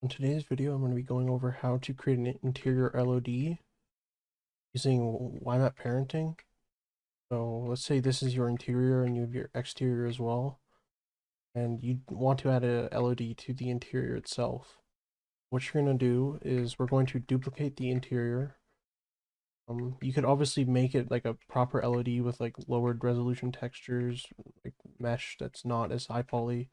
In today's video, I'm going to be going over how to create an interior LOD using YMAP parenting. So let's say this is your interior and you have your exterior as well, and you want to add a LOD to the interior itself. What you're going to do is we're going to duplicate the interior. You could obviously make it like a proper LOD with like lowered resolution textures, like mesh that's not as high poly.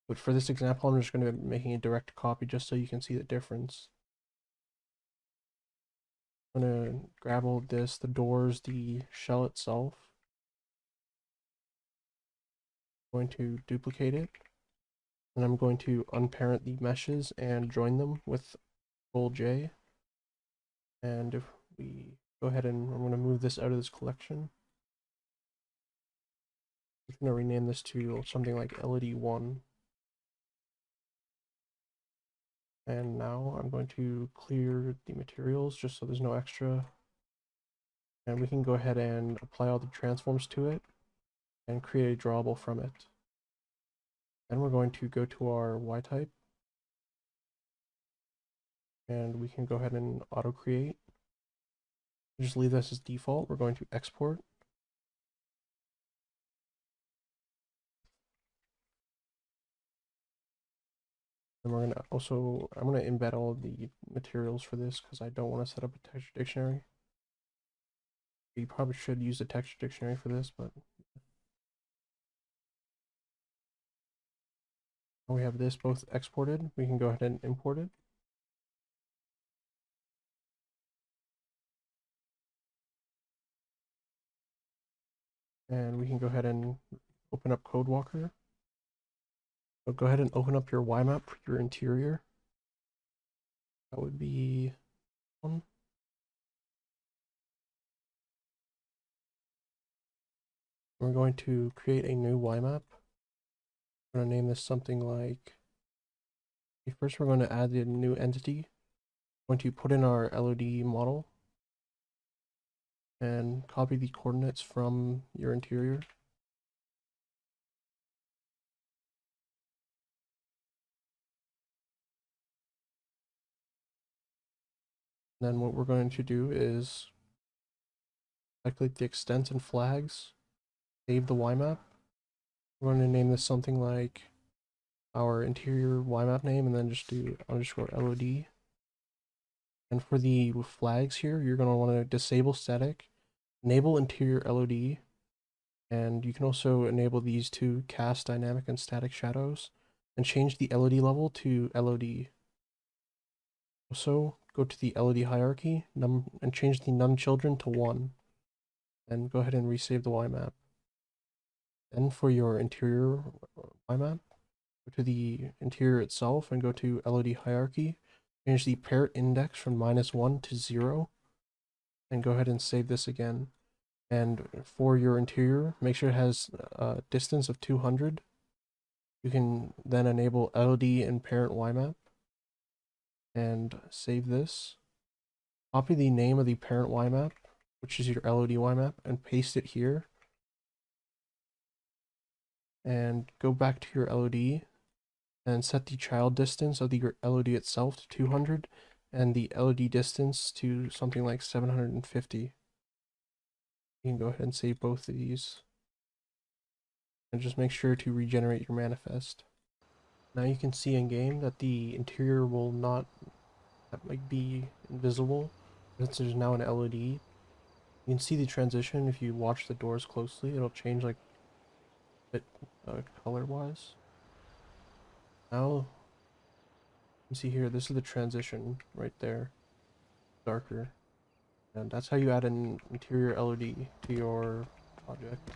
But for this example, I'm just going to be making a direct copy just so you can see the difference. I'm gonna grab all of this, the doors, the shell itself. I'm going to duplicate it, and I'm going to unparent the meshes and join them with Control J. And if we go ahead and I'm gonna move this out of this collection. I'm gonna rename this to something like LOD1. And now I'm going to clear the materials just so there's no extra. And we can go ahead and apply all the transforms to it and create a drawable from it. Then we're going to go to our Y type, and we can go ahead and auto create. Just leave this as default. We're going to export. And we're gonna also, I'm gonna embed all of the materials for this because I don't want to set up a texture dictionary. You probably should use a texture dictionary for this, but we have this both exported. We can go ahead and import it. And we can go ahead and open up CodeWalker. So go ahead and open up your YMAP for your interior. That would be one. We're going to create a new YMAP. We're going to name this something like, first we're going to add the new entity. We're going to put in our LOD model and copy the coordinates from your interior. Then what we're going to do is calculate the extents and flags, save the YMAP. We're going to name this something like our interior YMAP name and then just do underscore LOD. And for the flags here, you're going to want to disable static, enable interior LOD, and you can also enable these two cast dynamic and static shadows and change the LOD level to LOD. Also, go to the LOD hierarchy and change the num children to 1. And go ahead and resave the YMAP. Then for your interior YMAP, go to the interior itself and go to LOD hierarchy. Change the parent index from -1 to 0. And go ahead and save this again. And for your interior, make sure it has a distance of 200. You can then enable LOD and parent YMAP. And save this. Copy the name of the parent YMAP, which is your LOD YMAP, and paste it here. And go back to your LOD and set the child distance of your LOD itself to 200 and the LOD distance to something like 750. You can go ahead and save both of these. And just make sure to regenerate your manifest. Now you can see in game that the interior will not be invisible since there's now an LOD. You can see the transition if you watch the doors closely. It'll change like a bit color wise. Now you can see here, this is the transition right there, darker. And that's how you add an interior LOD to your project.